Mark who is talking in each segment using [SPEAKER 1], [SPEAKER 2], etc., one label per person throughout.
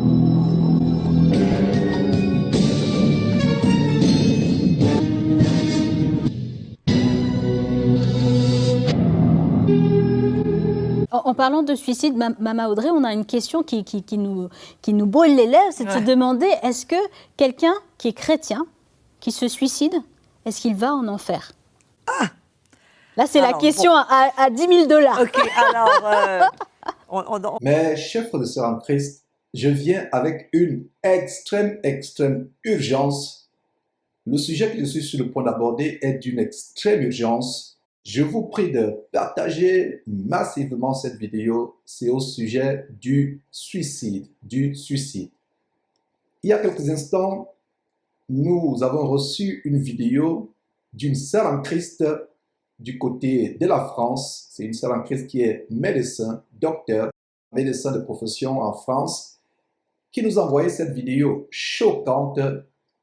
[SPEAKER 1] En parlant de suicide, Mama Audrey, on a une question qui nous brûle les lèvres, c'est de se demander, est-ce que quelqu'un qui est chrétien, qui se suicide, est-ce qu'il va en enfer? Là, c'est la question à 10 000 $.
[SPEAKER 2] Ok, alors...
[SPEAKER 3] Mais, chers frères et sœurs en Christ, je viens avec une extrême urgence. Le sujet que je suis sur le point d'aborder est d'une extrême urgence. Je vous prie de partager massivement cette vidéo. C'est au sujet du suicide, Il y a quelques instants, nous avons reçu une vidéo d'une sœur en Christ du côté de la France. C'est une sœur en Christ qui est médecin, docteur, médecin de profession en France, qui nous a envoyé cette vidéo choquante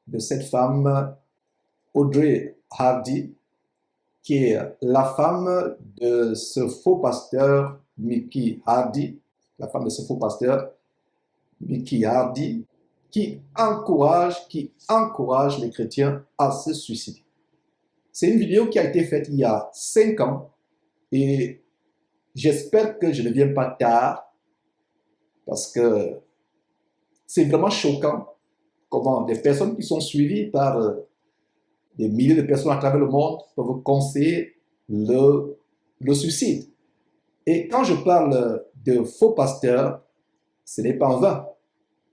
[SPEAKER 3] de cette femme, Audrey Hardy, qui est la femme de ce faux pasteur Mickey Hardy, qui encourage les chrétiens à se suicider. C'est une vidéo qui a été faite il y a 5 ans et j'espère que je ne viens pas tard parce que c'est vraiment choquant comment des personnes qui sont suivies par des milliers de personnes à travers le monde peuvent conseiller le suicide. Et quand je parle de faux pasteurs, ce n'est pas en vain.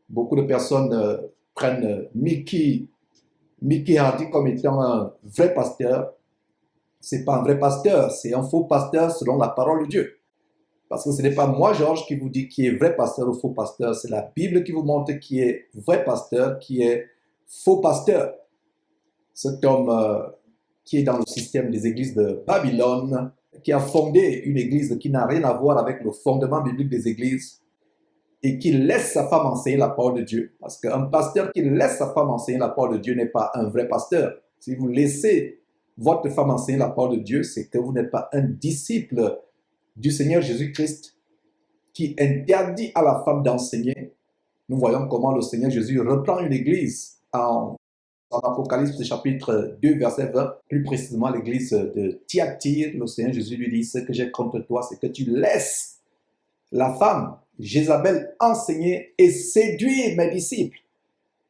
[SPEAKER 3] Beaucoup de personnes prennent Mickey Hardy comme étant un vrai pasteur. Ce n'est pas un vrai pasteur, c'est un faux pasteur selon la parole de Dieu. Parce que ce n'est pas moi, Georges, qui vous dit qui est vrai pasteur ou faux pasteur. C'est la Bible qui vous montre qui est vrai pasteur, qui est faux pasteur. Cet homme qui est dans le système des églises de Babylone, qui a fondé une église qui n'a rien à voir avec le fondement biblique des églises, et qui laisse sa femme enseigner la parole de Dieu. Parce qu'un pasteur qui laisse sa femme enseigner la parole de Dieu n'est pas un vrai pasteur. Si vous laissez votre femme enseigner la parole de Dieu, c'est que vous n'êtes pas un disciple du Seigneur Jésus-Christ qui interdit à la femme d'enseigner. Nous voyons comment le Seigneur Jésus reprend une église en Apocalypse chapitre 2, verset 20, plus précisément l'église de Thyatire. Le Seigneur Jésus lui dit, ce que j'ai contre toi, c'est que tu laisses la femme Jézabel enseigner et séduire mes disciples.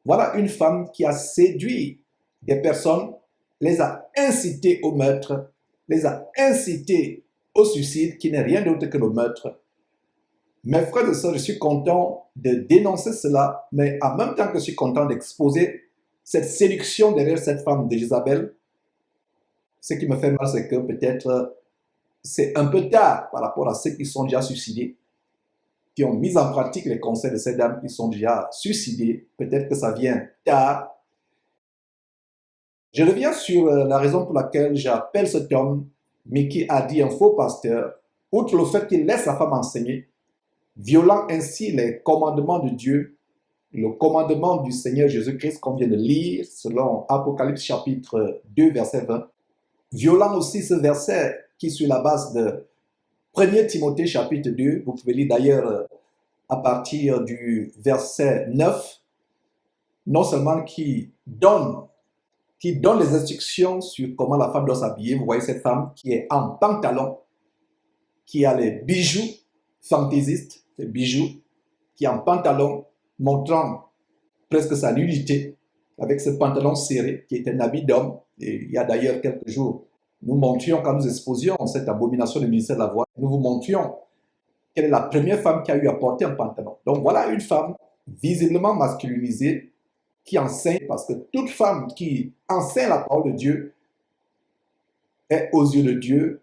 [SPEAKER 3] Voilà une femme qui a séduit des personnes, les a incités au meurtre, les a incités au suicide, qui n'est rien d'autre que le meurtre. Mes frères et sœurs, je suis content de dénoncer cela, mais en même temps que je suis content d'exposer cette séduction derrière cette femme de Jézabel, ce qui me fait mal, c'est que peut-être c'est un peu tard par rapport à ceux qui sont déjà suicidés, qui ont mis en pratique les conseils de ces dames qui sont déjà suicidées. Peut-être que ça vient tard. Je reviens sur la raison pour laquelle j'appelle cet homme Mickey Hardy un faux pasteur, outre le fait qu'il laisse sa femme enseigner, violant ainsi les commandements de Dieu, le commandement du Seigneur Jésus-Christ qu'on vient de lire selon Apocalypse chapitre 2, verset 20, violant aussi ce verset qui est sur la base de 1 Timothée chapitre 2, vous pouvez lire d'ailleurs à partir du verset 9, non seulement qui donne les instructions sur comment la femme doit s'habiller. Vous voyez cette femme qui est en pantalon, qui a les bijoux fantaisistes, les bijoux, qui est en pantalon, montrant presque sa nudité, avec ce pantalon serré, qui est un habit d'homme. Et il y a d'ailleurs quelques jours, nous montrions, quand nous exposions cette abomination du ministère de la voix, nous vous montrions quelle est la première femme qui a eu à porter un pantalon. Donc voilà une femme visiblement masculinisée qui enseigne, parce que toute femme qui enseigne la parole de Dieu est aux yeux de Dieu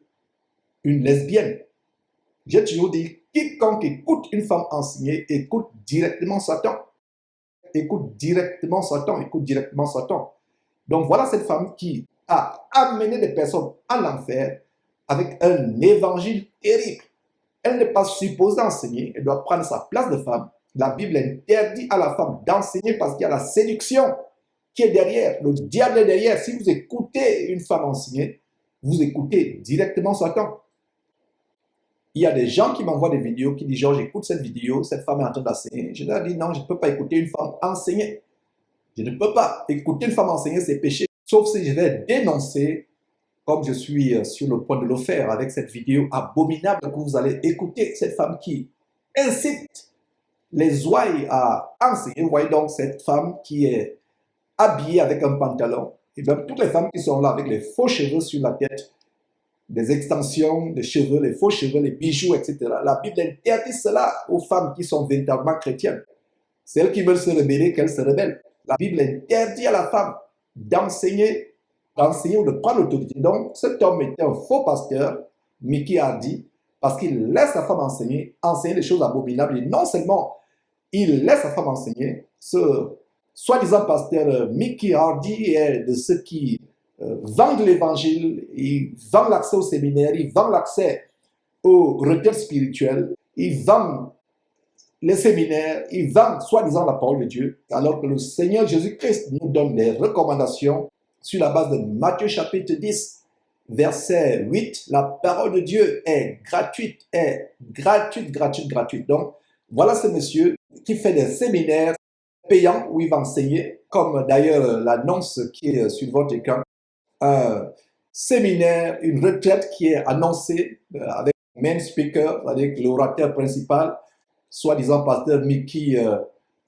[SPEAKER 3] une lesbienne. J'ai toujours dit, quiconque écoute une femme enseigner écoute directement Satan. Écoute directement Satan, écoute directement Satan. Donc voilà cette femme qui a amené des personnes en enfer avec un évangile terrible. Elle n'est pas supposée enseigner, elle doit prendre sa place de femme. La Bible interdit à la femme d'enseigner parce qu'il y a la séduction qui est derrière, le diable est derrière. Si vous écoutez une femme enseigner, vous écoutez directement Satan. il y a des gens qui m'envoient des vidéos, qui disent, Georges, écoute cette vidéo, cette femme est en train d'enseigner. Je leur dis, non, je ne peux pas écouter une femme enseigner. Je ne peux pas écouter une femme enseigner, c'est péché. Sauf si je vais dénoncer, comme je suis sur le point de le faire avec cette vidéo abominable que vous allez écouter, cette femme qui incite les ouailles à enseigner. Vous voyez donc cette femme qui est habillée avec un pantalon. Et même toutes les femmes qui sont là avec les faux cheveux sur la tête, des extensions de cheveux, les faux cheveux, les bijoux, etc. La Bible interdit cela aux femmes qui sont véritablement chrétiennes. Celles qui veulent se rebeller, qu'elles se rebellent. La Bible interdit à la femme d'enseigner ou de prendre l'autorité. Donc, cet homme était un faux pasteur, Mickey Hardy, parce qu'il laisse sa femme enseigner des choses abominables. Et non seulement il laisse sa femme enseigner, ce soi-disant pasteur Mickey Hardy est de ceux qui vendent l'évangile, ils vendent l'accès au séminaire, ils vendent l'accès aux retraites spirituelles, ils vendent les séminaires, ils vendent soi-disant la parole de Dieu, alors que le Seigneur Jésus-Christ nous donne des recommandations sur la base de Matthieu chapitre 10, verset 8. La parole de Dieu est gratuite, gratuite. Donc, voilà ce monsieur qui fait des séminaires payants où il va enseigner, comme d'ailleurs l'annonce qui est sur votre écran, un séminaire, une retraite qui est annoncée avec le main speaker, avec l'orateur principal, soi-disant pasteur Mickey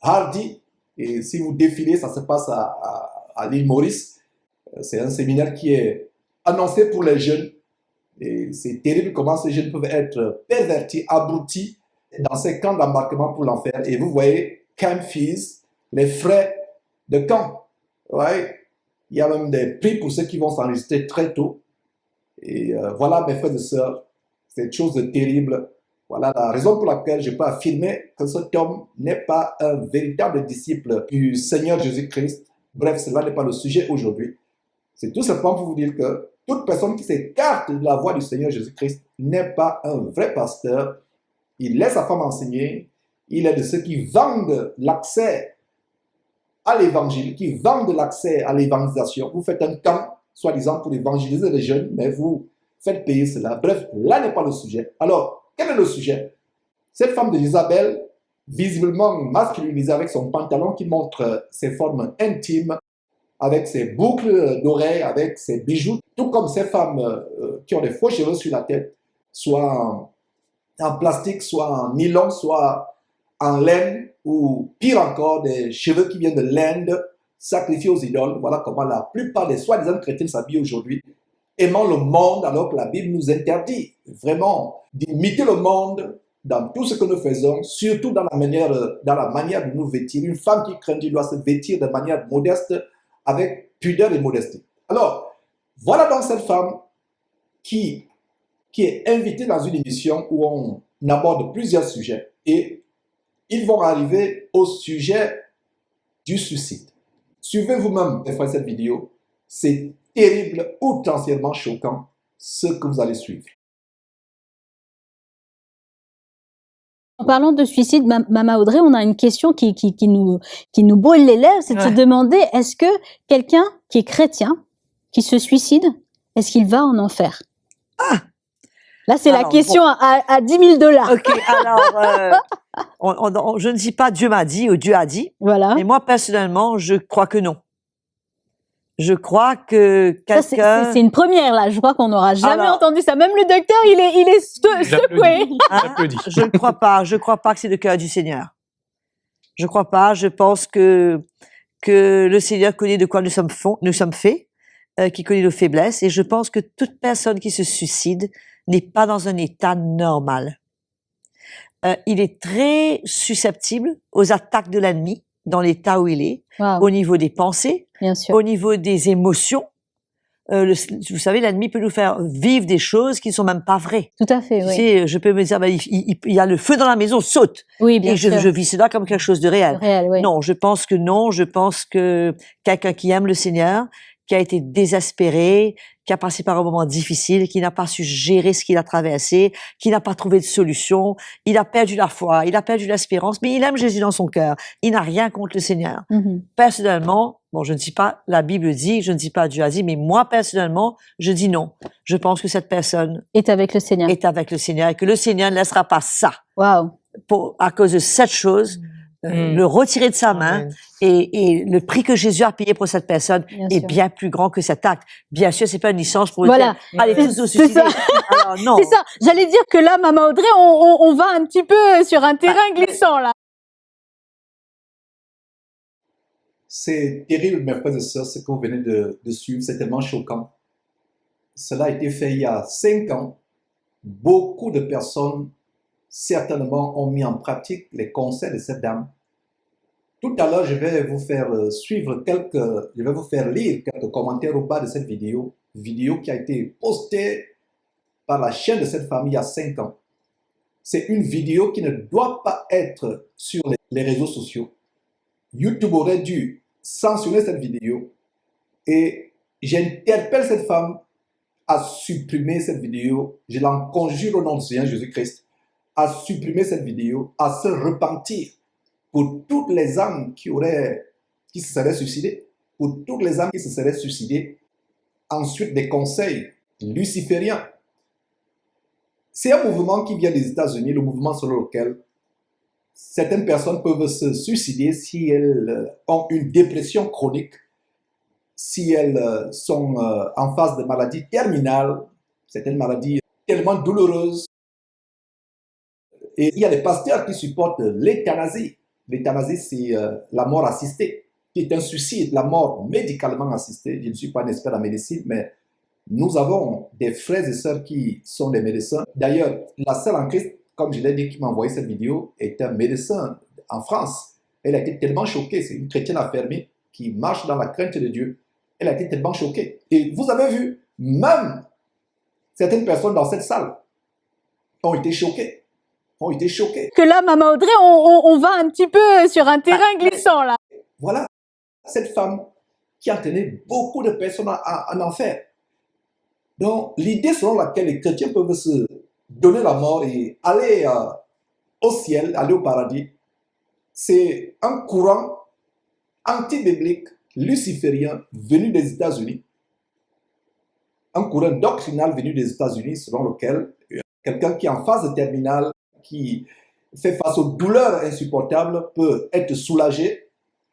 [SPEAKER 3] Hardy. Et si vous défilez, ça se passe à l'île Maurice. C'est un séminaire qui est annoncé pour les jeunes. Et c'est terrible comment ces jeunes peuvent être pervertis, abrutis dans ces camps d'embarquement pour l'enfer. Et vous voyez, camp fees, les frais de camp. Ouais. Il y a même des prix pour ceux qui vont s'enregistrer très tôt. Et voilà, mes frères et sœurs, c'est une chose de terrible. Voilà la raison pour laquelle je peux affirmer que cet homme n'est pas un véritable disciple du Seigneur Jésus-Christ. Bref, cela n'est pas le sujet aujourd'hui. C'est tout simplement pour vous dire que toute personne qui s'écarte de la voie du Seigneur Jésus-Christ n'est pas un vrai pasteur. Il laisse sa femme enseigner. Il est de ceux qui vendent l'accès à l'évangile, qui vendent l'accès à l'évangélisation. Vous faites un camp, soi-disant, pour évangéliser les jeunes, mais vous faites payer cela. Bref, là n'est pas le sujet. Alors, quel est le sujet? Cette femme d'Isabelle, visiblement masculinisée avec son pantalon qui montre ses formes intimes, avec ses boucles d'oreilles, avec ses bijoux, tout comme ces femmes qui ont des faux cheveux sur la tête, soit en plastique, soit en nylon, soit en laine, ou pire encore, des cheveux qui viennent de l'Inde, sacrifiés aux idoles. Voilà comment la plupart des soi-disant chrétiens s'habillent aujourd'hui, aimant le monde, alors que la Bible nous interdit vraiment d'imiter le monde dans tout ce que nous faisons, surtout dans la manière de nous vêtir. Une femme qui craint Dieu doit se vêtir de manière modeste, avec pudeur et modestie. Alors, voilà donc cette femme qui est invitée dans une émission où on aborde plusieurs sujets et ils vont arriver au sujet du suicide. Suivez vous-même, mes frères, cette vidéo. C'est terrible, outrancièrement choquant, ce que vous allez suivre.
[SPEAKER 1] En parlant de suicide, Mama Audrey, on a une question qui nous brûle les lèvres, c'est de se demander, est-ce que quelqu'un qui est chrétien, qui se suicide, est-ce qu'il va en enfer?
[SPEAKER 2] Ah!
[SPEAKER 1] Là, c'est la question à 10 000 $.
[SPEAKER 2] Ok, alors, je ne dis pas Dieu m'a dit ou Dieu a dit,
[SPEAKER 1] voilà.
[SPEAKER 2] Mais moi, personnellement, je crois que non. Je crois que quelqu'un...
[SPEAKER 1] C'est une première, là. Je crois qu'on n'aura jamais entendu ça. Même le docteur, il est secoué.
[SPEAKER 2] Je ne crois pas. Je ne crois pas que c'est le cœur du Seigneur. Je ne crois pas. Je pense que le Seigneur connaît de quoi nous sommes faits, qui connaît nos faiblesses. Et je pense que toute personne qui se suicide n'est pas dans un état normal. Il est très susceptible aux attaques de l'ennemi dans l'état où il est, au niveau des pensées,
[SPEAKER 1] bien sûr,
[SPEAKER 2] au niveau des émotions. Vous savez, l'ennemi peut nous faire vivre des choses qui ne sont même pas vraies.
[SPEAKER 1] Tout à fait, oui.
[SPEAKER 2] Tu sais, je peux me dire, il y a le feu dans la maison, saute.
[SPEAKER 1] Oui, bien sûr.
[SPEAKER 2] Et je vis cela comme quelque chose de réel.
[SPEAKER 1] Oui.
[SPEAKER 2] Non, je pense que non. Je pense que quelqu'un qui aime le Seigneur, qui a été désespéré, qui a passé par un moment difficile, qui n'a pas su gérer ce qu'il a traversé, qui n'a pas trouvé de solution. Il a perdu la foi, il a perdu l'espérance, mais il aime Jésus dans son cœur. Il n'a rien contre le Seigneur. Personnellement, bon, je ne dis pas, la Bible dit, je ne dis pas Dieu a dit, mais moi, personnellement, je dis non. Je pense que cette personne
[SPEAKER 1] Est avec le Seigneur.
[SPEAKER 2] est avec le Seigneur et que le Seigneur ne laissera pas ça
[SPEAKER 1] Waouh.
[SPEAKER 2] à cause de cette chose, le retirer de sa main.
[SPEAKER 4] Amen.
[SPEAKER 2] Et le prix que Jésus a payé pour cette personne
[SPEAKER 1] Bien
[SPEAKER 2] est
[SPEAKER 1] sûr.
[SPEAKER 2] bien plus grand que cet acte. Bien sûr, c'est pas une licence pour
[SPEAKER 1] Voilà.
[SPEAKER 2] dire, allez tous vous
[SPEAKER 1] C'est
[SPEAKER 2] suicider.
[SPEAKER 1] ça.
[SPEAKER 2] Alors, non.
[SPEAKER 1] C'est ça. J'allais dire que là, Maman Audrey, on va un petit peu sur un terrain glissant là.
[SPEAKER 3] C'est terrible, mes frères et sœurs, ce que vous venez de suivre. C'est tellement choquant. Cela a été fait il y a 5 ans. Beaucoup de personnes, certainement, ont mis en pratique les conseils de cette dame. Tout à l'heure, je vais vous faire je vais vous faire lire quelques commentaires au bas de cette vidéo qui a été postée par la chaîne de cette famille il y a 5 ans. C'est une vidéo qui ne doit pas être sur les réseaux sociaux. YouTube aurait dû sanctionner cette vidéo et j'interpelle cette femme à supprimer cette vidéo. Je l'en conjure au nom du Seigneur Jésus-Christ à supprimer cette vidéo, à se repentir pour toutes les âmes qui se seraient suicidées, pour toutes les âmes qui se seraient suicidées, ensuite des conseils lucifériens. C'est un mouvement qui vient des États-Unis, le mouvement selon lequel certaines personnes peuvent se suicider si elles ont une dépression chronique, si elles sont en phase de maladie terminale, certaines maladies tellement douloureuses. Et il y a des pasteurs qui supportent l'euthanasie. L'euthanasie, c'est la mort assistée, qui est un suicide, la mort médicalement assistée. Je ne suis pas un expert en médecine, mais nous avons des frères et sœurs qui sont des médecins. D'ailleurs, la sœur en Christ, comme je l'ai dit, qui m'a envoyé cette vidéo, est un médecin en France. Elle a été tellement choquée. C'est une chrétienne affirmée qui marche dans la crainte de Dieu. Elle a été tellement choquée. Et vous avez vu, même certaines personnes dans cette salle ont été choquées.
[SPEAKER 1] Que là, Maman Audrey, on va un petit peu sur un terrain glissant là.
[SPEAKER 3] Voilà, cette femme qui a entraîné beaucoup de personnes en enfer. Donc, l'idée selon laquelle les chrétiens peuvent se donner la mort et aller au ciel, aller au paradis, c'est un courant anti-biblique, luciférien, venu des États-Unis. Un courant doctrinal venu des États-Unis selon lequel quelqu'un qui est en phase terminale, qui fait face aux douleurs insupportables, peut être soulagé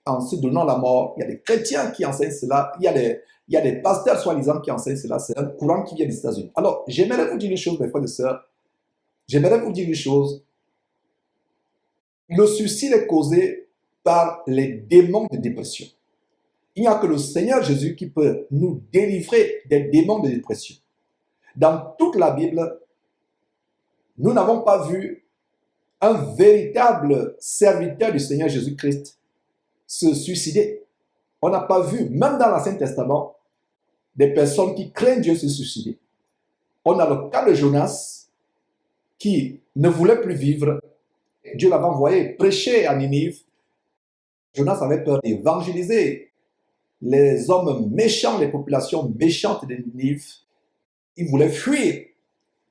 [SPEAKER 3] en se donnant la mort. Il y a des chrétiens qui enseignent cela, il y a des pasteurs soi-disant qui enseignent cela. C'est un courant qui vient des États-Unis. Alors, j'aimerais vous dire une chose, mes frères et sœurs. J'aimerais vous dire une chose. Le suicide est causé par les démons de dépression. Il n'y a que le Seigneur Jésus qui peut nous délivrer des démons de dépression. Dans toute la Bible, nous n'avons pas vu un véritable serviteur du Seigneur Jésus-Christ se suicider. On n'a pas vu, même dans l'Ancien Testament, des personnes qui craignent Dieu se suicider. On a le cas de Jonas qui ne voulait plus vivre. Dieu l'avait envoyé prêcher à Ninive. Jonas avait peur d'évangéliser les hommes méchants, les populations méchantes de Ninive. Il voulait fuir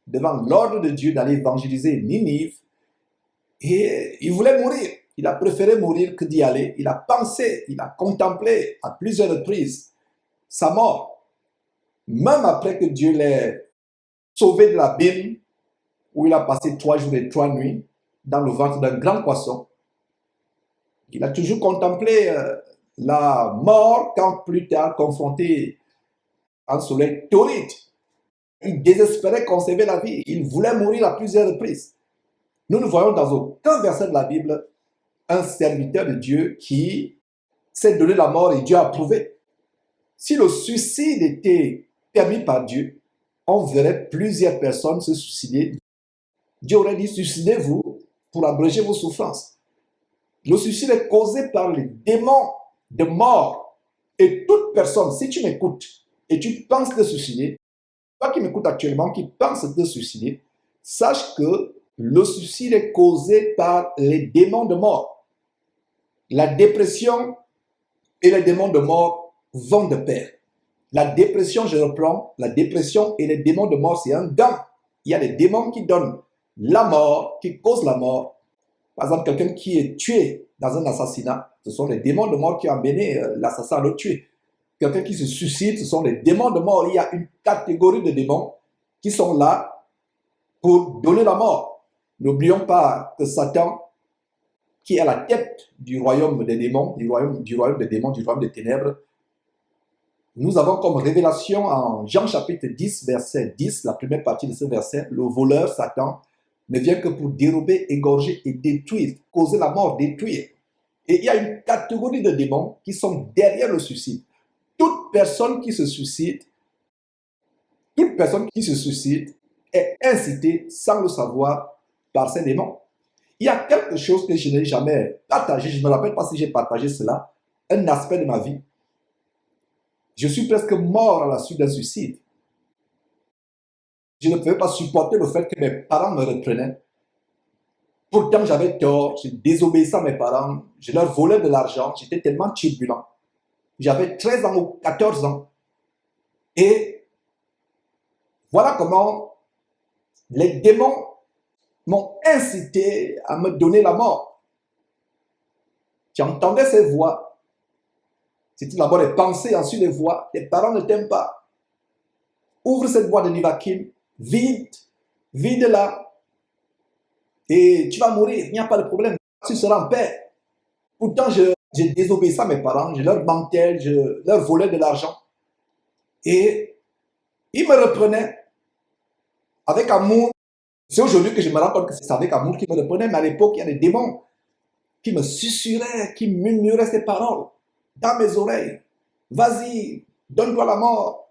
[SPEAKER 3] devant l'ordre de Dieu d'aller évangéliser Ninive. Et il voulait mourir. Il a préféré mourir que d'y aller. Il a pensé, il a contemplé à plusieurs reprises sa mort. Même après que Dieu l'ait sauvé de l'abîme, où il a passé 3 jours et 3 nuits dans le ventre d'un grand poisson. Il a toujours contemplé la mort quand plus tard confronté à un soleil torride. Il désespérait conserver la vie. Il voulait mourir à plusieurs reprises. Nous ne voyons dans aucun verset de la Bible un serviteur de Dieu qui s'est donné la mort et Dieu a approuvé. Si le suicide était permis par Dieu, on verrait plusieurs personnes se suicider. Dieu aurait dit, suicidez-vous pour abréger vos souffrances. Le suicide est causé par les démons de mort. Et toute personne, si tu m'écoutes et tu penses te suicider, toi qui m'écoutes actuellement, qui pense te suicider, sache que le suicide est causé par les démons de mort. La dépression et les démons de mort vont de pair. La dépression, je reprends, la dépression et les démons de mort, c'est un gant. Il y a des démons qui donnent la mort, qui causent la mort. Par exemple, quelqu'un qui est tué dans un assassinat, ce sont les démons de mort qui ont amené l'assassin à le tuer. Quelqu'un qui se suicide, ce sont les démons de mort. Il y a une catégorie de démons qui sont là pour donner la mort. N'oublions pas que Satan, qui est à la tête du royaume des démons, du royaume des démons, du royaume des ténèbres, nous avons comme révélation en Jean chapitre 10, verset 10, la première partie de ce verset, le voleur, Satan, ne vient que pour dérober, égorger et détruire, causer la mort, détruire. Et il y a une catégorie de démons qui sont derrière le suicide. Toute personne qui se suicide est incitée sans le savoir par ces démons. Il y a quelque chose que je n'ai jamais partagé, je ne me rappelle pas si j'ai partagé cela, un aspect de ma vie. Je suis presque mort à la suite d'un suicide. Je ne pouvais pas supporter le fait que mes parents me reprenaient. Pourtant, j'avais tort, je désobéissais à mes parents, je leur volais de l'argent, j'étais tellement turbulent. J'avais 13 ans ou 14 ans. Et voilà comment les démons m'ont incité à me donner la mort. J'entendais ces voix. C'était d'abord des pensées, ensuite des voix. Tes parents ne t'aiment pas. Ouvre cette boîte de Nivaquine, vide-la, et tu vas mourir, il n'y a pas de problème. Tu seras en paix. Pourtant, j'ai désobéissé à mes parents, je leur mentais, je leur volais de l'argent. Et ils me reprenaient avec amour. C'est aujourd'hui que je me rends compte que c'est avec amour qu'ils me reprenaient, mais à l'époque, il y a des démons qui me susurraient, qui murmuraient ces paroles dans mes oreilles. Vas-y, donne-toi la mort.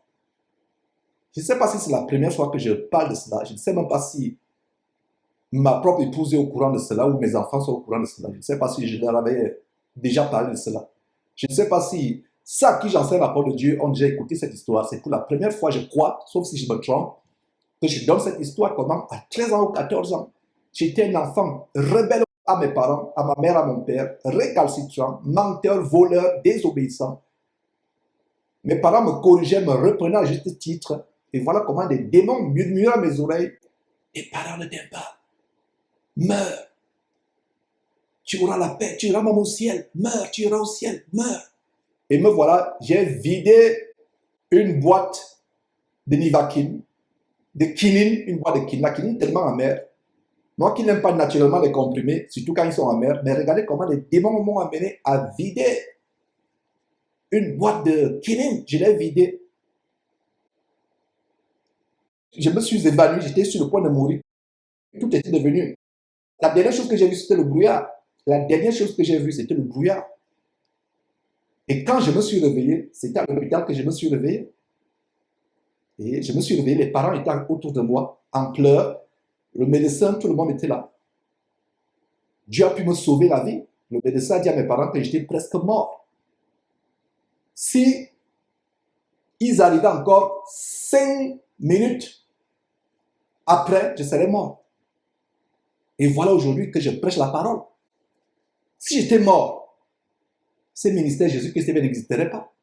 [SPEAKER 3] Je ne sais pas si c'est la première fois que je parle de cela. Je ne sais même pas si ma propre épouse est au courant de cela ou mes enfants sont au courant de cela. Je ne sais pas si je leur avais déjà parlé de cela. Je ne sais pas si ceux à qui j'enseigne la parole de Dieu ont déjà écouté cette histoire. C'est pour la première fois, je crois, sauf si je me trompe, que je donne cette histoire comment à 13 ans ou 14 ans, j'étais un enfant rebelle à mes parents, à ma mère, à mon père, récalcitrant, menteur, voleur, désobéissant. Mes parents me corrigeaient, me reprenaient à juste titre. Et voilà comment des démons murmuraient à mes oreilles. Tes parents ne t'aiment pas. Meurs. Tu auras la paix, tu iras même au ciel. Meurs, tu iras au ciel. Meurs. Et me voilà, j'ai vidé une boîte de Nivaquine, de quinine, une boîte de quinine. La quinine est tellement amère. Moi qui n'aime pas naturellement les comprimés, surtout quand ils sont amers, mais regardez comment les démons m'ont amené à vider une boîte de quinine. Je l'ai vidée. Je me suis évanoui, j'étais sur le point de mourir. Tout était devenu. La dernière chose que j'ai vue, c'était le brouillard. La dernière chose que j'ai vue, c'était le brouillard. Et quand je me suis réveillé, c'était à l'hôpital que je me suis réveillé. Et je me suis réveillé, les parents étaient autour de moi, en pleurs. Le médecin, tout le monde était là. Dieu a pu me sauver la vie. Le médecin a dit à mes parents que j'étais presque mort. Si ils arrivaient encore 5 minutes après, je serais mort. Et voilà aujourd'hui que je prêche la parole. Si j'étais mort, ce ministère Jésus-Christ n'existerait pas.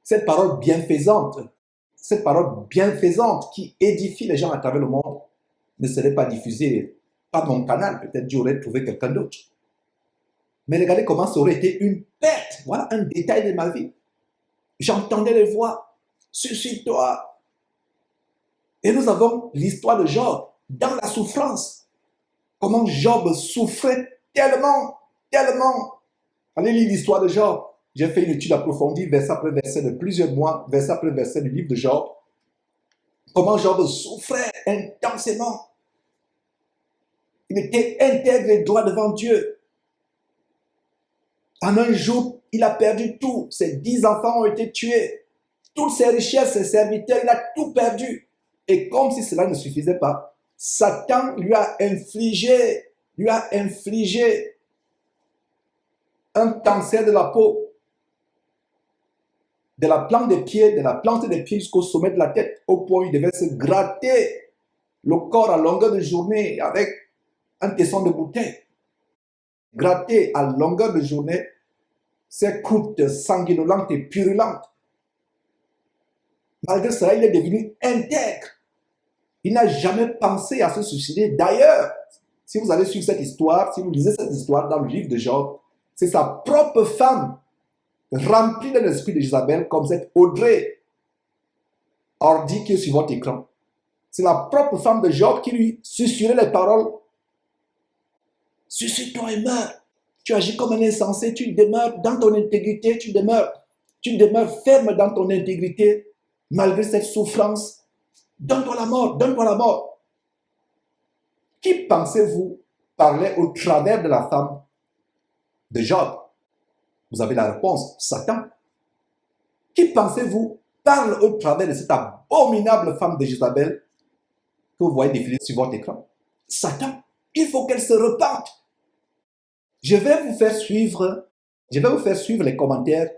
[SPEAKER 3] Cette parole bienfaisante qui édifie les gens à travers le monde ne serait pas diffusée par mon canal. Peut-être Dieu aurait trouvé quelqu'un d'autre. Mais regardez comment ça aurait été une perte. Voilà un détail de ma vie. J'entendais les voix. Suicide-toi. Et nous avons l'histoire de Job dans la souffrance. Comment Job souffrait tellement. Allez lire l'histoire de Job. J'ai fait une étude approfondie, verset après verset, de plusieurs mois, verset après verset du livre de Job. Comment Job souffrait intensément. Il était intègre et droit devant Dieu. En un jour, il a perdu tout. Ses 10 enfants ont été tués. Toutes ses richesses, ses serviteurs, il a tout perdu. Et comme si cela ne suffisait pas, Satan lui a infligé un cancer de la peau, de la plante des pieds jusqu'au sommet de la tête, au point où il devait se gratter le corps à longueur de journée avec un tesson de bouteille. Gratter à longueur de journée ces croûtes sanguinolentes et purulentes. Malgré cela, il est devenu intègre. Il n'a jamais pensé à se suicider. D'ailleurs, si vous allez suivre cette histoire, si vous lisez cette histoire dans le livre de Job, c'est sa propre femme, remplie de l'esprit de Jézabel, comme cette Audrey Hardy qui est sur votre écran. C'est la propre femme de Job qui lui susurrait les paroles. Suicide-toi et meurs. Tu agis comme un insensé, tu demeures dans ton intégrité, tu demeures ferme dans ton intégrité, malgré cette souffrance. Donne-toi la mort, donne-toi la mort. Qui pensez-vous parlait au travers de la femme de Job? Vous avez la réponse, Satan. Qui pensez-vous parle au travers de cette abominable femme de Jézabel que vous voyez défiler sur votre écran? Satan. Il faut qu'elle se repente. Je vais vous faire suivre les commentaires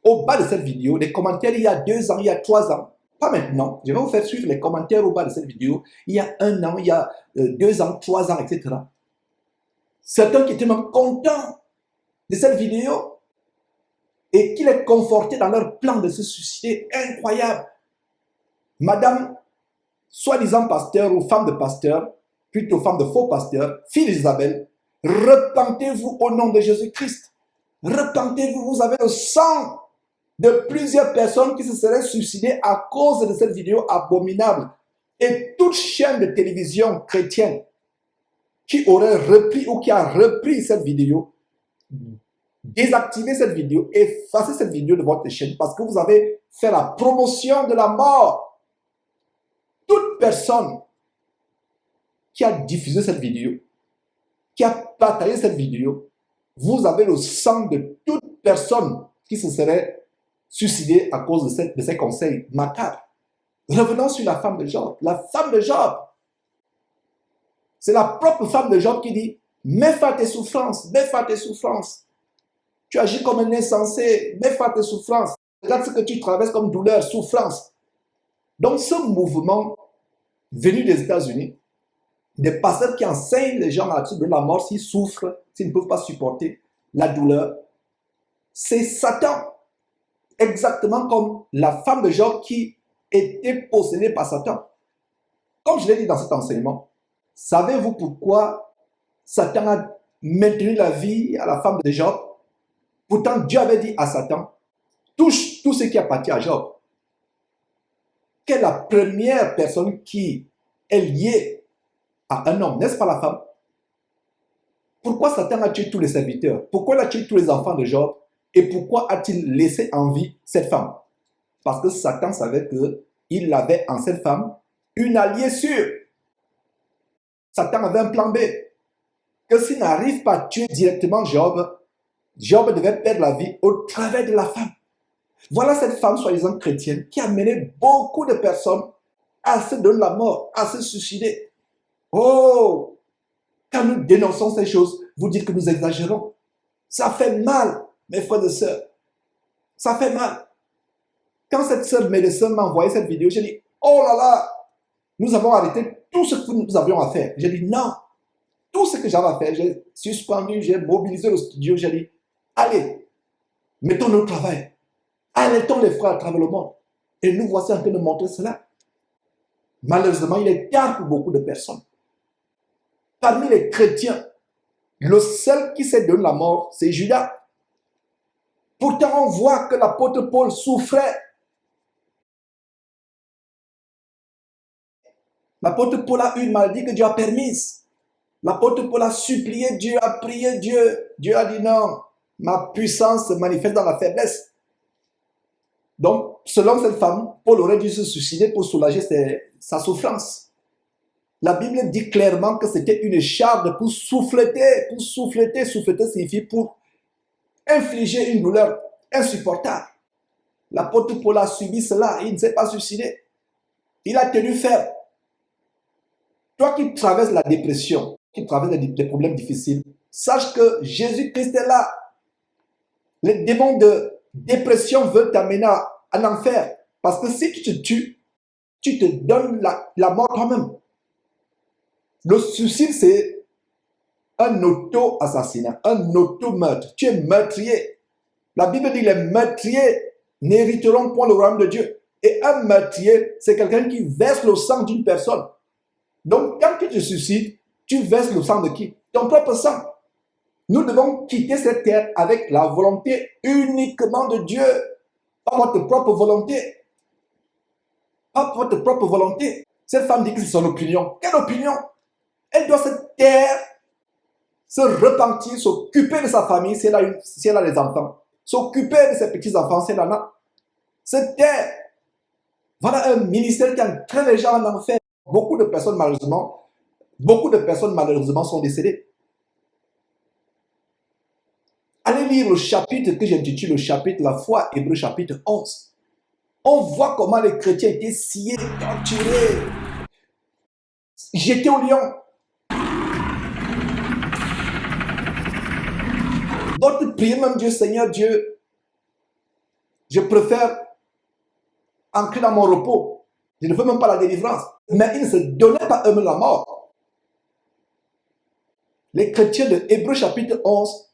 [SPEAKER 3] au bas de cette vidéo, les commentaires il y a 2 ans, il y a 3 ans, pas maintenant. Je vais vous faire suivre les commentaires au bas de cette vidéo il y a 1 an, il y a 2 ans, 3 ans, etc. Certains qui étaient même contents de cette vidéo et qui les confortaient dans leur plan de se suicider. Incroyable. Madame, soi-disant pasteur ou femme de pasteur, plutôt femme de faux pasteur, fille d'Isabelle, repentez-vous au nom de Jésus-Christ. Repentez-vous, vous avez le sang de plusieurs personnes qui se seraient suicidées à cause de cette vidéo abominable. Et toute chaîne de télévision chrétienne qui aurait repris ou qui a repris cette vidéo, désactivez cette vidéo, effacez cette vidéo de votre chaîne parce que vous avez fait la promotion de la mort. Toute personne qui a diffusé cette vidéo, qui a partagé cette vidéo, vous avez le sang de toute personne qui se serait suicidée à cause de ces conseils macabres. Revenons sur la femme de Job. La femme de Job, c'est la propre femme de Job qui dit « Mets fin à tes souffrances, mets fin à tes souffrances. Tu agis comme un insensé, mets fin à tes souffrances. Regarde ce que tu traverses comme douleur, souffrance. » Donc ce mouvement venu des États-Unis, des pasteurs qui enseignent les gens à de la mort s'ils souffrent, s'ils ne peuvent pas supporter la douleur, c'est Satan. Exactement comme la femme de Job qui était possédée par Satan. Comme je l'ai dit dans cet enseignement, savez-vous pourquoi Satan a maintenu la vie à la femme de Job? Pourtant, Dieu avait dit à Satan, touche tout ce qui appartient à Job. Quelle est la première personne qui est liée à un homme, n'est-ce pas la femme? Pourquoi Satan a tué tous les serviteurs? Pourquoi il a tué tous les enfants de Job? Et pourquoi a-t-il laissé en vie cette femme? Parce que Satan savait qu'il avait en cette femme une alliée sûre. Satan avait un plan B. Que s'il n'arrive pas à tuer directement Job, Job devait perdre la vie au travers de la femme. Voilà cette femme soi-disant chrétienne qui a mené beaucoup de personnes à se donner la mort, à se suicider. Oh! Quand nous dénonçons ces choses, vous dites que nous exagérons. Ça fait mal, mes frères et sœurs. Ça fait mal. Quand cette sœur médecin m'a envoyé cette vidéo, j'ai dit, oh là là, nous avons arrêté tout ce que nous avions à faire. J'ai dit, non, tout ce que j'avais à faire, j'ai suspendu, j'ai mobilisé le studio, j'ai dit, allez, mettons-nous au travail. Arrêtons les frères à travers le monde. Et nous voici en train de montrer cela. Malheureusement, il est tard pour beaucoup de personnes. Parmi les chrétiens, le seul qui s'est donné la mort, c'est Judas. Pourtant, on voit que l'apôtre Paul souffrait. L'apôtre Paul a eu une maladie que Dieu a permise. L'apôtre Paul a supplié Dieu, a prié Dieu. Dieu a dit non, ma puissance se manifeste dans la faiblesse. Donc, selon cette femme, Paul aurait dû se suicider pour soulager sa souffrance. La Bible dit clairement que c'était une charge pour souffleter. Pour souffleter, souffleter signifie pour infliger une douleur insupportable. L'apôtre Paul a subi cela, il ne s'est pas suicidé. Il a tenu ferme. Toi qui traverses la dépression, qui traverses des problèmes difficiles, sache que Jésus-Christ est là. Les démons de dépression veulent t'amener en enfer. Parce que si tu te tues, tu te donnes la mort toi-même. Le suicide, c'est un auto-assassinat, un auto-meurtre. Tu es meurtrier. La Bible dit que les meurtriers n'hériteront point le royaume de Dieu. Et un meurtrier, c'est quelqu'un qui verse le sang d'une personne. Donc, quand tu te suicides, tu verses le sang de qui? Ton propre sang. Nous devons quitter cette terre avec la volonté uniquement de Dieu, pas votre propre volonté. Pas votre propre volonté. Cette femme dit que c'est son opinion. Quelle opinion? Elle doit se taire, se repentir, s'occuper de sa famille si elle a des enfants, s'occuper de ses petits-enfants si elle en a. Se taire. Voilà un ministère qui entraîne les gens en enfer. Beaucoup de personnes malheureusement sont décédées. Allez lire le chapitre que j'intitule le chapitre La foi, Hébreux chapitre 11. On voit comment les chrétiens étaient sciés, torturés, jetés au lion. D'autres priaient même Dieu, Seigneur Dieu, je préfère entrer dans mon repos. Je ne veux même pas la délivrance. Mais ils ne se donnaient pas eux-mêmes la mort. Les chrétiens de Hébreux chapitre 11,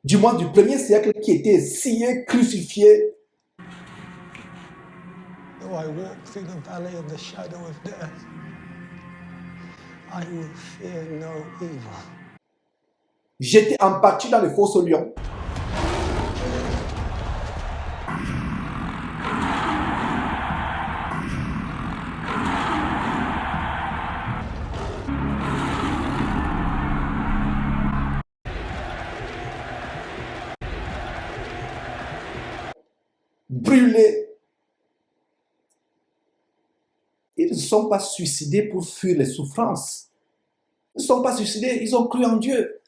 [SPEAKER 3] du moins du 1er siècle, qui étaient sciés, crucifiés.
[SPEAKER 4] Though I walk through the valley of the shadow of death, I will fear no evil.
[SPEAKER 3] Jetés en pâture dans les fosses aux lions. Brûlés. Ils ne se sont pas suicidés pour fuir les souffrances. Ils ne se sont pas suicidés, ils ont cru en Dieu.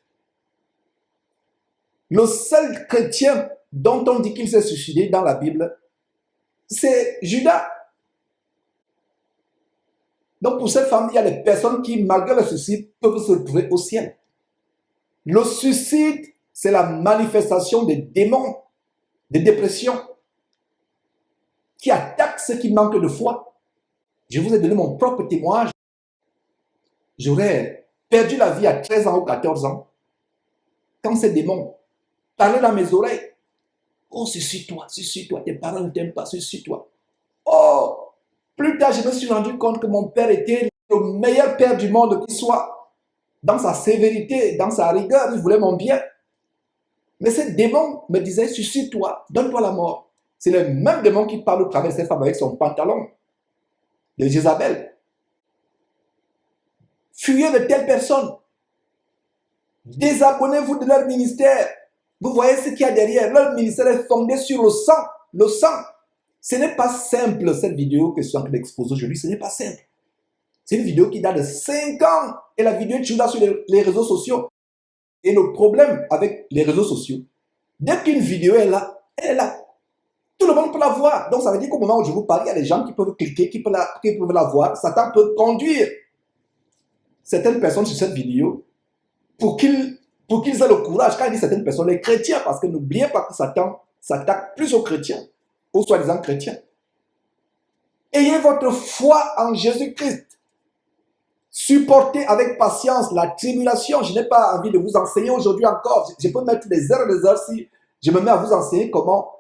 [SPEAKER 3] Le seul chrétien dont on dit qu'il s'est suicidé dans la Bible, c'est Judas. Donc pour cette femme, il y a des personnes qui, malgré le suicide, peuvent se retrouver au ciel. Le suicide, c'est la manifestation des démons, des dépressions, qui attaquent ceux qui manquent de foi. Je vous ai donné mon propre témoignage. J'aurais perdu la vie à 13 ans ou 14 ans, quand ces démons parlaient dans mes oreilles. Oh, suicide-toi, tes parents ne t'aiment pas, suicide-toi. Oh, plus tard, je me suis rendu compte que mon père était le meilleur père du monde qui soit. Dans sa sévérité, dans sa rigueur, il voulait mon bien. Mais ces démons me disaient, suicide-toi, donne-toi la mort. C'est le même démon qui parle au travers de cette femme avec son pantalon de Jézabel. Fuyez de telles personnes. Désabonnez-vous de leur ministère. Vous voyez ce qu'il y a derrière. Leur ministère est fondé sur le sang. Le sang. Ce n'est pas simple, cette vidéo que je suis en train d'exposer aujourd'hui. Ce n'est pas simple. C'est une vidéo qui date de 5 ans. Et la vidéo est toujours là sur les réseaux sociaux. Et le problème avec les réseaux sociaux, dès qu'une vidéo est là, elle est là. Tout le monde peut la voir. Donc ça veut dire qu'au moment où je vous parle, il y a des gens qui peuvent cliquer, qui peuvent la voir. Satan peut conduire certaines personnes sur cette vidéo pour qu'ils aient le courage. Quand il dit certaines personnes, les chrétiens, parce que n'oubliez pas que Satan s'attaque plus aux chrétiens, aux soi-disant chrétiens. Ayez votre foi en Jésus-Christ. Supportez avec patience la tribulation. Je n'ai pas envie de vous enseigner aujourd'hui encore. Je peux mettre des heures et des heures si je me mets à vous enseigner comment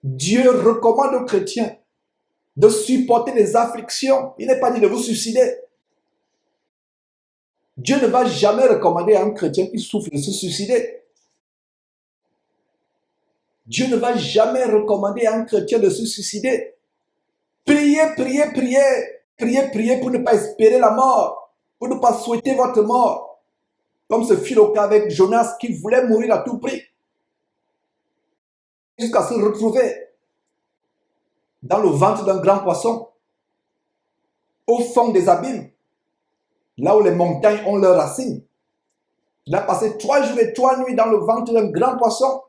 [SPEAKER 3] Dieu recommande aux chrétiens de supporter les afflictions. Il n'est pas dit de vous suicider. Dieu ne va jamais recommander à un chrétien qui souffre de se suicider. Dieu ne va jamais recommander à un chrétien de se suicider. Priez, priez, priez. Priez, priez pour ne pas espérer la mort, pour ne pas souhaiter votre mort. Comme ce fut le cas avec Jonas qui voulait mourir à tout prix. Jusqu'à se retrouver dans le ventre d'un grand poisson, au fond des abîmes, là où les montagnes ont leurs racines. Il a passé 3 jours et 3 nuits dans le ventre d'un grand poisson.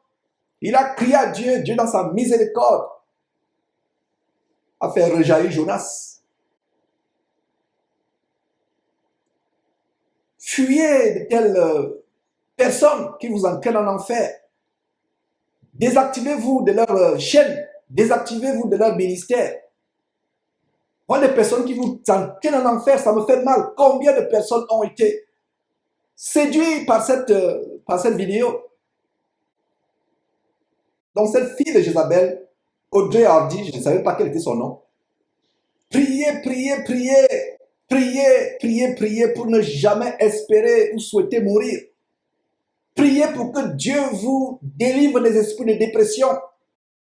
[SPEAKER 3] Il a crié à Dieu, Dieu dans sa miséricorde a fait rejaillir Jonas. Fuyez de telles personnes qui vous entraînent en enfer. Désactivez-vous de leur chaîne. Désactivez-vous de leur ministère. Moi, les personnes qui vous entraînent en enfer, ça me fait mal. Combien de personnes ont été séduites par cette vidéo? Donc, cette fille de Jézabel, Audrey Hardy, je ne savais pas quel était son nom, Priez, priez, priez. Priez, priez, priez pour ne jamais espérer ou souhaiter mourir. Priez pour que Dieu vous délivre des esprits de dépression.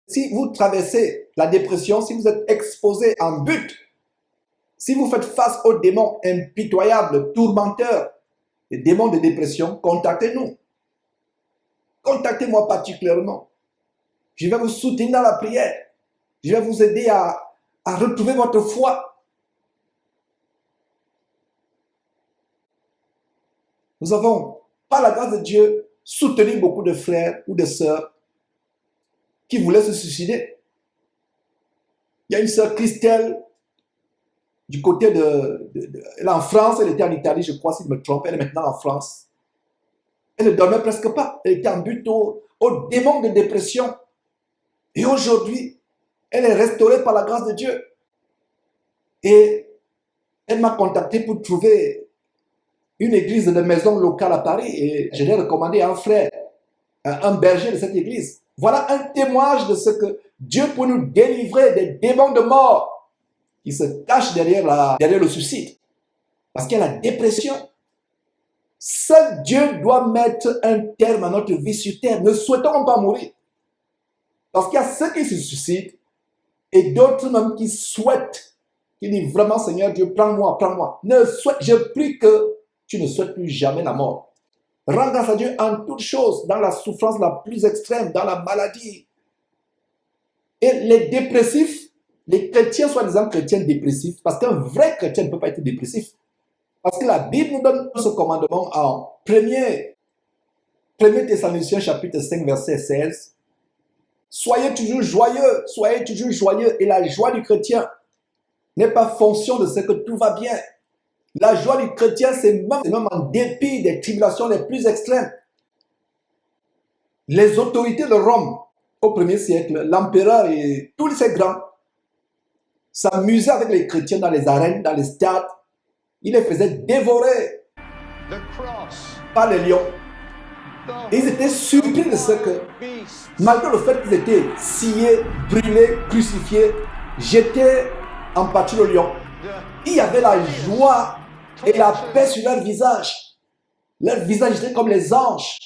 [SPEAKER 3] Si vous traversez la dépression, si vous êtes exposé en but, si vous faites face aux démons impitoyables, tourmenteurs, les démons de dépression, contactez-nous. Contactez-moi particulièrement. Je vais vous soutenir dans la prière. Je vais vous aider à retrouver votre foi. Nous avons, par la grâce de Dieu, soutenu beaucoup de frères ou de sœurs qui voulaient se suicider. Il y a une sœur Christelle, du côté elle est en France, elle était en Italie, je crois, si je me trompe, elle est maintenant en France. Elle ne dormait presque pas, elle était en but au démon de dépression. Et aujourd'hui, elle est restaurée par la grâce de Dieu. Et elle m'a contacté pour trouver une église de maison locale à Paris et je l'ai recommandé à un frère, un berger de cette église. Voilà un témoignage de ce que Dieu peut nous délivrer des démons de mort qui se cachent derrière le suicide. Parce qu'il y a la dépression. Seul Dieu doit mettre un terme à notre vie sur terre. Ne souhaitons pas mourir. Parce qu'il y a ceux qui se suicident et d'autres même qui souhaitent, qui disent vraiment Seigneur Dieu, prends-moi, prends-moi. Je prie que tu ne souhaites plus jamais la mort. Rends grâce à Dieu en toutes choses, dans la souffrance la plus extrême, dans la maladie. Et les dépressifs, les chrétiens, soi-disant chrétiens dépressifs, parce qu'un vrai chrétien ne peut pas être dépressif. Parce que la Bible nous donne ce commandement en 1 Thessaloniciens chapitre 5, verset 16. Soyez toujours joyeux, et la joie du chrétien n'est pas fonction de ce que tout va bien. La joie du chrétien, c'est même en dépit des tribulations les plus extrêmes. Les autorités de Rome, au 1er siècle, l'empereur et tous ces grands s'amusaient avec les chrétiens dans les arènes, dans les stades. Ils les faisaient dévorer par les lions. Et ils étaient surpris de ce que, malgré le fait qu'ils étaient sciés, brûlés, crucifiés, jetés en pâture aux lions, il y avait la joie et la paix sur leur visage. Leur visage était comme les anges.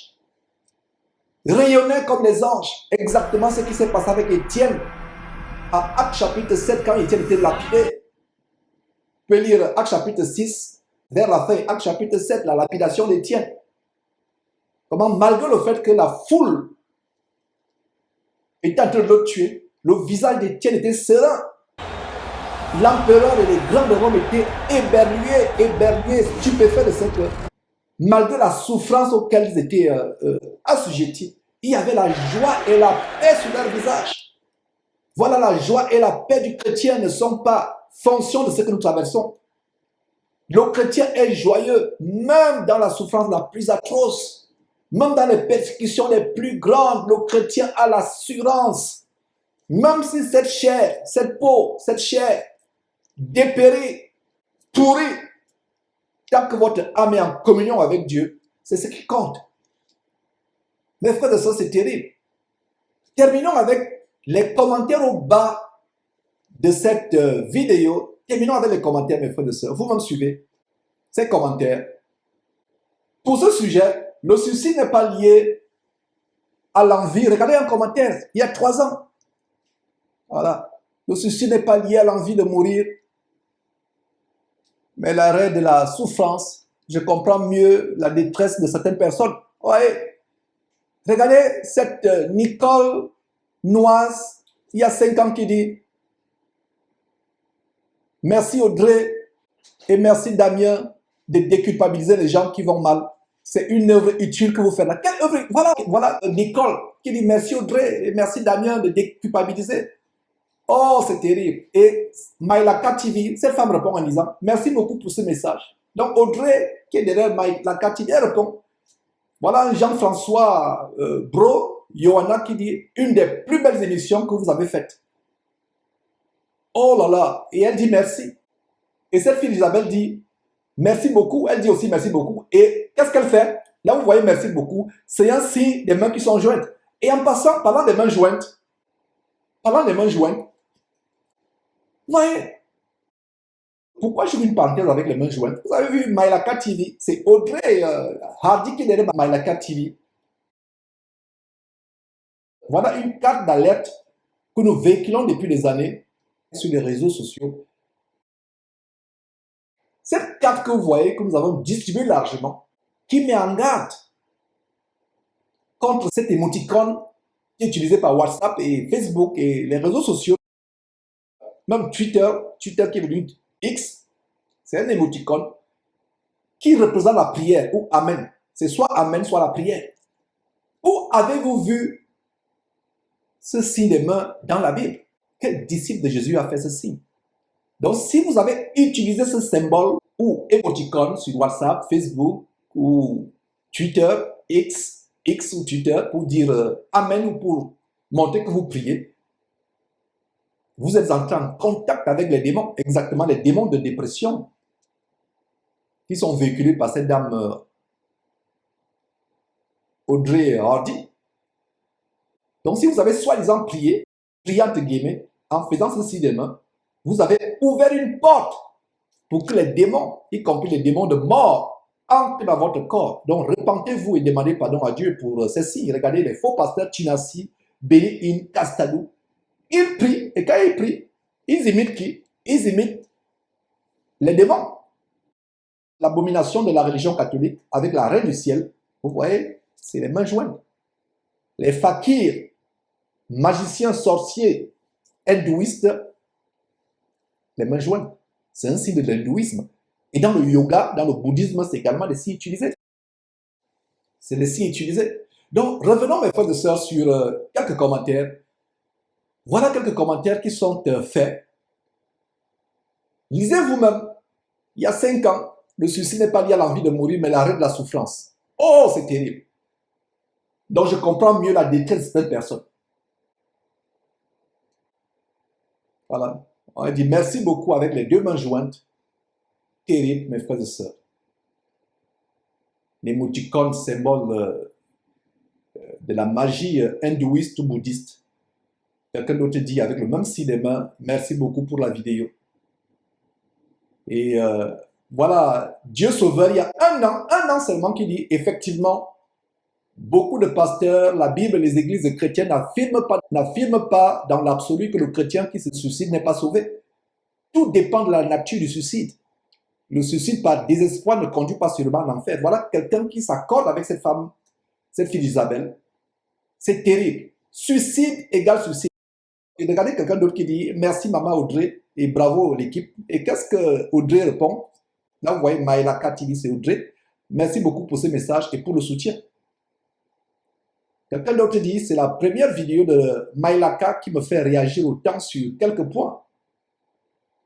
[SPEAKER 3] Rayonnait comme les anges. Exactement ce qui s'est passé avec Étienne. À Actes chapitre 7, quand Étienne était lapidé. Vous pouvez lire Actes chapitre 6, vers la fin. Actes chapitre 7, la lapidation d'Étienne. Comment, malgré le fait que la foule était en train de le tuer, le visage d'Étienne était serein. L'empereur et les grands de Rome étaient éberlués, stupéfaits de ce que, malgré la souffrance auquel ils étaient assujettis, il y avait la joie et la paix sur leur visage. Voilà, la joie et la paix du chrétien ne sont pas fonction de ce que nous traversons. Le chrétien est joyeux, même dans la souffrance la plus atroce, même dans les persécutions les plus grandes, le chrétien a l'assurance, même si cette chair, cette peau, cette chair, dépérit, pourrit, tant que votre âme est en communion avec Dieu, c'est ce qui compte. Mes frères et sœurs, c'est terrible. Terminons avec les commentaires au bas de cette vidéo. Terminons avec les commentaires, mes frères et sœurs. Vous me suivez? Ces commentaires. Pour ce sujet, le suicide n'est pas lié à l'envie. Regardez un commentaire, il y a 3 ans. Voilà. Le suicide n'est pas lié à l'envie de mourir, mais l'arrêt de la souffrance. Je comprends mieux la détresse de certaines personnes. Ouais. Regardez cette Nicole Noise, il y a 5 ans, qui dit « Merci Audrey et merci Damien de déculpabiliser les gens qui vont mal. C'est une œuvre utile que vous faites là. » Quelle œuvre? Voilà Nicole qui dit « Merci Audrey et merci Damien de déculpabiliser. » Oh, c'est terrible. Et Maïlaka TV, cette femme répond en disant « Merci beaucoup pour ce message. » Donc Audrey, qui est derrière Maïlaka TV, elle répond. Voilà Jean-François Bro, Johanna, qui dit « Une des plus belles émissions que vous avez faites. » Oh là là. Et elle dit merci. Et cette fille Isabelle dit « Merci beaucoup. » Elle dit aussi « Merci beaucoup. » Et qu'est-ce qu'elle fait? Là, vous voyez « Merci beaucoup ». C'est un signe des mains qui sont jointes. Et en passant, parlant des mains jointes, vous voyez, Pourquoi je fais une parenthèse avec les mains jointes? Vous avez vu Mailaka TV, c'est Audrey Hardy qui est derrière Mailaka TV. Voilà une carte d'alerte que nous véhiculons depuis des années sur les réseaux sociaux. Cette carte que vous voyez, que nous avons distribuée largement, qui met en garde contre cette émoticône qui est utilisée par WhatsApp et Facebook et les réseaux sociaux, même Twitter qui est devenu X, c'est un émoticône qui représente la prière ou Amen. C'est soit Amen, soit la prière. Où avez-vous vu ce signe des mains dans la Bible? Quel disciple de Jésus a fait ce signe? Donc, si vous avez utilisé ce symbole ou émoticône sur WhatsApp, Facebook ou Twitter, X ou Twitter pour dire Amen ou pour montrer que vous priez, vous êtes entré en contact avec les démons, exactement les démons de dépression qui sont véhiculés par cette dame Audrey Hardy. Donc, si vous avez soi-disant prié, entre guillemets, en faisant ceci des mains, vous avez ouvert une porte pour que les démons, y compris les démons de mort, entrent dans votre corps. Donc, repentez-vous et demandez pardon à Dieu pour ceci. Regardez les faux pasteurs Chinasi, Béni-In, Castadou. Ils prient, et quand ils prient, ils imitent qui? Ils imitent les démons. L'abomination de la religion catholique avec la reine du ciel, vous voyez, c'est les mains jointes. Les fakirs, magiciens, sorciers, hindouistes, les mains jointes. C'est un signe de l'hindouisme. Et dans le yoga, dans le bouddhisme, c'est également des signes utilisés. C'est des signes utilisés. Donc, revenons, mes frères et sœurs, sur quelques commentaires. Voilà quelques commentaires qui sont faits. Lisez vous-même. Il y a 5 ans, le suicide n'est pas lié à l'envie de mourir, mais l'arrêt de la souffrance. Oh, c'est terrible. Donc, je comprends mieux la détresse de cette personne. Voilà. On a dit merci beaucoup avec les 2 mains jointes. Terrible, mes frères et sœurs. L'émoticône, symbole de la magie hindouiste ou bouddhiste. Quelqu'un d'autre dit avec le même signe des mains, merci beaucoup pour la vidéo. Et voilà, Dieu Sauveur, il y a un an seulement qui dit effectivement, beaucoup de pasteurs, la Bible et les églises chrétiennes n'affirment pas dans l'absolu que le chrétien qui se suicide n'est pas sauvé. Tout dépend de la nature du suicide. Le suicide par désespoir ne conduit pas sûrement à l'enfer. Voilà quelqu'un qui s'accorde avec cette femme, cette fille d'Isabelle. C'est terrible. Suicide égale suicide. Et regardez quelqu'un d'autre qui dit merci maman Audrey et bravo l'équipe. Et qu'est-ce que Audrey répond? Là vous voyez Mailaka TV, c'est Audrey. Merci beaucoup pour ce message et pour le soutien. Quelqu'un d'autre dit c'est la première vidéo de Mailaka qui me fait réagir autant sur quelques points.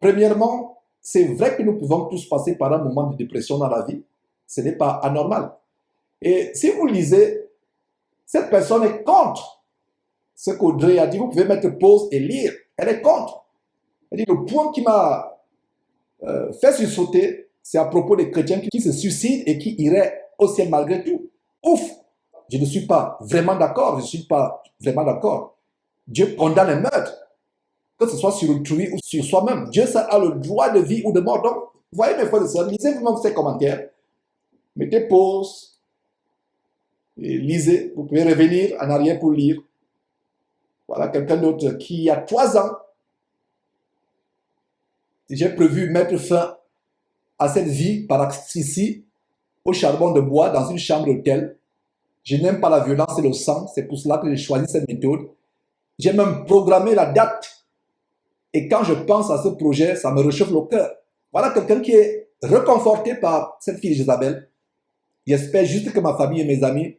[SPEAKER 3] Premièrement, c'est vrai que nous pouvons tous passer par un moment de dépression dans la vie. Ce n'est pas anormal. Et si vous lisez, cette personne est contre ce qu'Audrey a dit. Vous pouvez mettre pause et lire. Elle est contre. Elle dit le point qui m'a fait sursauter, c'est à propos des chrétiens qui se suicident et qui iraient au ciel malgré tout. Ouf! Je ne suis pas vraiment d'accord. Je ne suis pas vraiment d'accord. Dieu condamne les meurtres, que ce soit sur autrui ou sur soi-même. Dieu seul a le droit de vie ou de mort. Donc, vous voyez mes frères et sœurs, lisez vous-même ces commentaires. Mettez pause et lisez. Vous pouvez revenir en arrière pour lire. Voilà quelqu'un d'autre qui, il y a 3 ans, j'ai prévu mettre fin à cette vie par asphyxie au charbon de bois dans une chambre d'hôtel. Je n'aime pas la violence et le sang. C'est pour cela que j'ai choisi cette méthode. J'ai même programmé la date. Et quand je pense à ce projet, ça me réchauffe le cœur. Voilà quelqu'un qui est réconforté par cette fille Isabelle. J'espère juste que ma famille et mes amis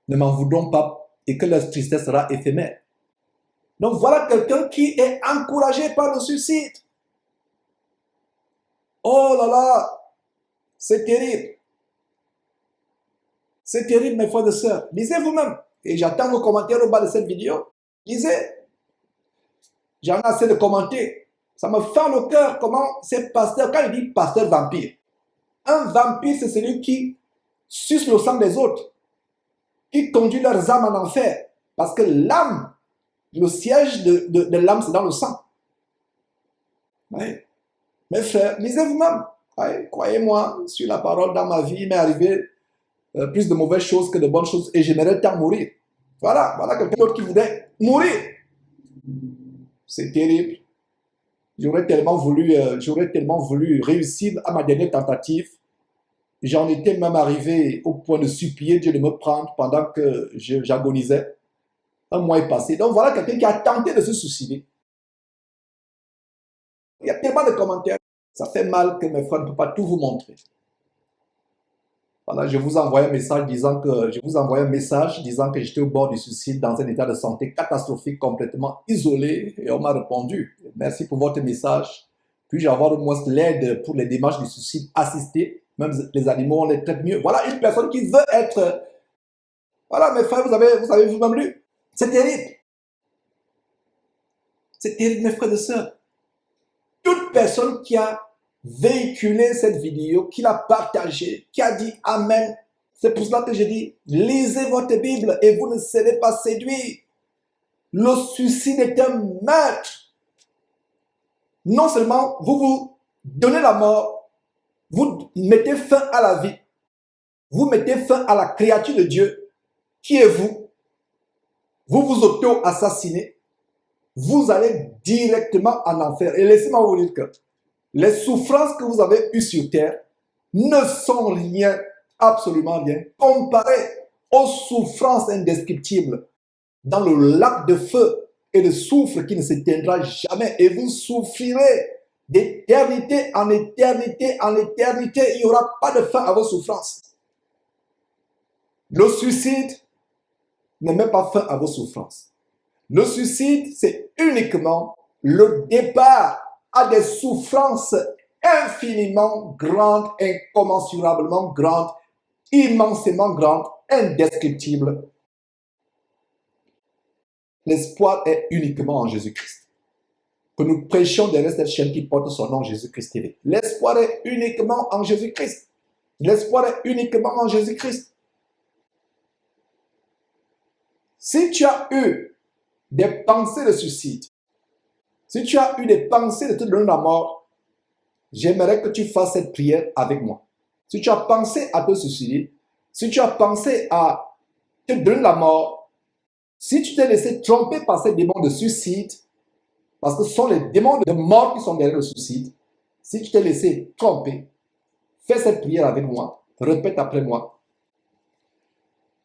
[SPEAKER 3] ne m'en voudront pas et que leur tristesse sera éphémère. Donc voilà quelqu'un qui est encouragé par le suicide. Oh là là, c'est terrible. C'est terrible, mes frères et sœurs. Lisez vous-même. Et j'attends vos commentaires au bas de cette vidéo. Lisez. J'en ai assez de commenter. Ça me fend le cœur comment ces pasteurs, quand il dit pasteur vampire, un vampire, c'est celui qui suce le sang des autres, qui conduit leurs âmes en enfer. Parce que l'âme, le siège de l'âme, c'est dans le sang. Oui. Mes frères, lisez vous-même. Ouais, croyez-moi, sur la parole dans ma vie, il m'est arrivé plus de mauvaises choses que de bonnes choses et j'aimerais tant mourir. Voilà quelqu'un d'autre qui voudrait mourir. C'est terrible. J'aurais tellement voulu réussir à ma dernière tentative. J'en étais même arrivé au point de supplier Dieu de me prendre pendant que j'agonisais. Un mois est passé. Donc voilà quelqu'un qui a tenté de se suicider. Il y a tellement de commentaires. Ça fait mal que mes frères ne peuvent pas tout vous montrer. Voilà, je vous envoie un message disant que j'étais au bord du suicide dans un état de santé catastrophique, complètement isolé, et on m'a répondu. Merci pour votre message. Puis-je avoir au moins l'aide pour les démarches du suicide assistées? Même les animaux, on les traite mieux. Voilà une personne qui veut être... Voilà, mes frères, vous avez vous-même lu. C'est terrible. C'est terrible, mes frères et sœurs. Toute personne qui a véhiculé cette vidéo, qui l'a partagée, qui a dit Amen. C'est pour cela que je dis, lisez votre Bible et vous ne serez pas séduits. Le suicide est un meurtre. Non seulement vous vous donnez la mort, vous mettez fin à la vie, vous mettez fin à la créature de Dieu, qui est vous. Vous vous auto-assassinez. Vous allez directement en enfer. Et laissez-moi vous dire que les souffrances que vous avez eues sur terre ne sont rien, absolument rien, comparées aux souffrances indescriptibles dans le lac de feu et de soufre qui ne s'éteindra jamais. Et vous souffrirez d'éternité en éternité en éternité. Il n'y aura pas de fin à vos souffrances. Le suicide ne met pas fin à vos souffrances. Le suicide, c'est uniquement le départ à des souffrances infiniment grandes, incommensurablement grandes, immensément grandes, indescriptibles. L'espoir est uniquement en Jésus-Christ. Que nous prêchions derrière cette chaîne qui porte son nom, Jésus-Christ TV. L'espoir est uniquement en Jésus-Christ. L'espoir est uniquement en Jésus-Christ. Si tu as eu des pensées de suicide, si tu as eu des pensées de te donner la mort, j'aimerais que tu fasses cette prière avec moi. Si tu as pensé à te suicider, si tu as pensé à te donner la mort, si tu t'es laissé tromper par ces démons de suicide, parce que ce sont les démons de mort qui sont derrière le suicide, si tu t'es laissé tromper, fais cette prière avec moi, répète après moi.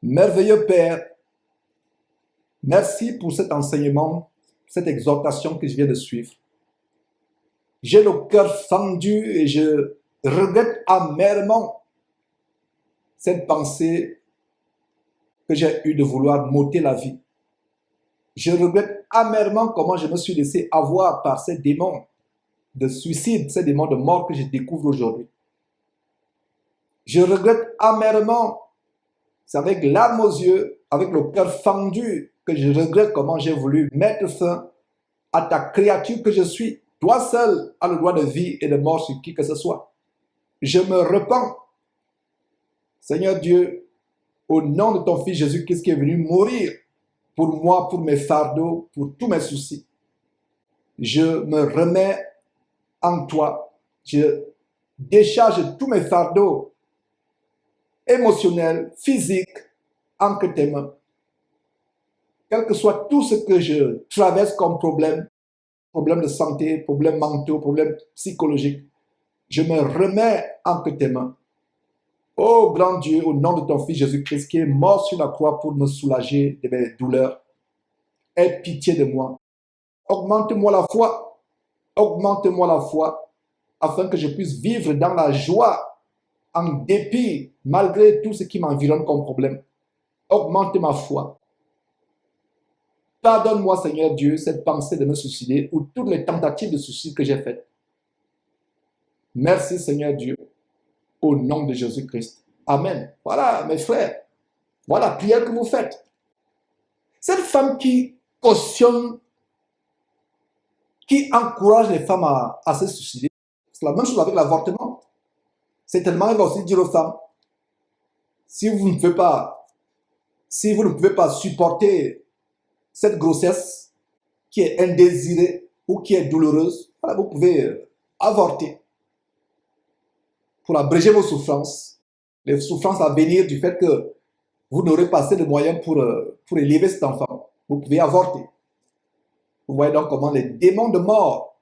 [SPEAKER 3] Merveilleux Père, merci pour cet enseignement, cette exhortation que je viens de suivre. J'ai le cœur fendu et je regrette amèrement cette pensée que j'ai eue de vouloir m'ôter la vie. Je regrette amèrement comment je me suis laissé avoir par ces démons de suicide, ces démons de mort que je découvre aujourd'hui. Je regrette amèrement, c'est avec larmes aux yeux, avec le cœur fendu, que je regrette comment j'ai voulu mettre fin à ta créature que je suis. Toi seul as le droit de vie et de mort sur qui que ce soit. Je me repens, Seigneur Dieu, au nom de ton Fils Jésus-Christ qui est venu mourir pour moi, pour mes fardeaux, pour tous mes soucis. Je me remets en toi. Je décharge tous mes fardeaux émotionnels, physiques, entre tes mains. Quel que soit tout ce que je traverse comme problème de santé, problèmes mentaux, problèmes psychologiques, je me remets entre tes mains. Oh grand Dieu, au nom de ton Fils Jésus-Christ qui est mort sur la croix pour me soulager de mes douleurs, aie pitié de moi. Augmente-moi la foi, afin que je puisse vivre dans la joie, en dépit, malgré tout ce qui m'environne comme problème. Augmente ma foi. Pardonne-moi, Seigneur Dieu, cette pensée de me suicider ou toutes les tentatives de suicide que j'ai faites. Merci, Seigneur Dieu, au nom de Jésus-Christ. Amen. Voilà, mes frères. Voilà la prière que vous faites. Cette femme qui cautionne, qui encourage les femmes à se suicider, c'est la même chose avec l'avortement. C'est tellement, elle va aussi dire aux femmes, si vous ne pouvez pas supporter cette grossesse qui est indésirée ou qui est douloureuse, voilà, vous pouvez avorter pour abréger vos souffrances, les souffrances à venir du fait que vous n'aurez pas assez de moyens pour élever cet enfant. Vous pouvez avorter. Vous voyez donc comment les démons de mort,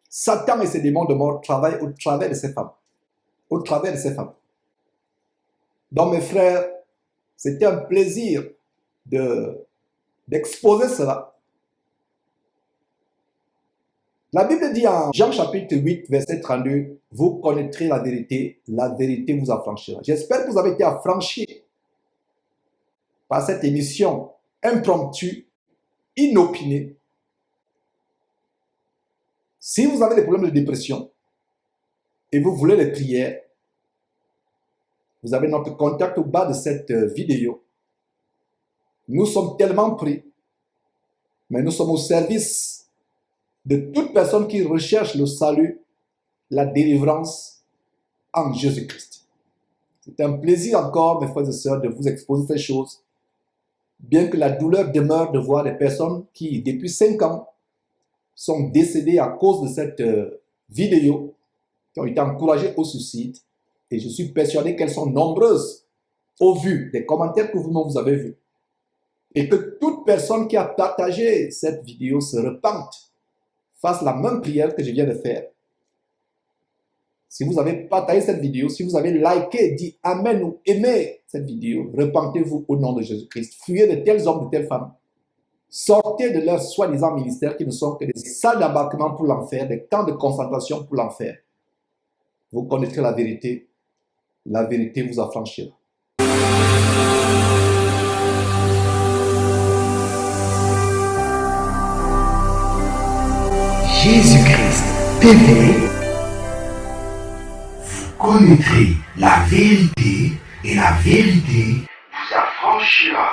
[SPEAKER 3] Satan et ses démons de mort travaillent au travers de ces femmes. Au travers de ces femmes. Donc mes frères, c'était un plaisir d'exposer cela. La Bible dit en Jean chapitre 8, verset 32, « Vous connaîtrez la vérité vous affranchira. » J'espère que vous avez été affranchis par cette émission impromptue, inopinée. Si vous avez des problèmes de dépression et vous voulez les prières, vous avez notre contact au bas de cette vidéo. Nous sommes tellement pris, mais nous sommes au service de toute personne qui recherche le salut, la délivrance en Jésus-Christ. C'est un plaisir encore, mes frères et sœurs, de vous exposer ces choses, bien que la douleur demeure de voir des personnes qui, depuis 5 ans, sont décédées à cause de cette vidéo, qui ont été encouragées au suicide. Et je suis persuadé qu'elles sont nombreuses au vu des commentaires que vous-même vous avez vus. Et que toute personne qui a partagé cette vidéo se repente, fasse la même prière que je viens de faire. Si vous avez partagé cette vidéo, si vous avez liké, dit Amen ou aimé cette vidéo, repentez-vous au nom de Jésus-Christ. Fuyez de tels hommes, de telles femmes. Sortez de leur soi-disant ministère qui ne sont que des salles d'embarquement pour l'enfer, des camps de concentration pour l'enfer. Vous connaîtrez la vérité vous affranchira.
[SPEAKER 5] Jésus-Christ TV, vous connaîtrez la vérité et la vérité vous affranchira.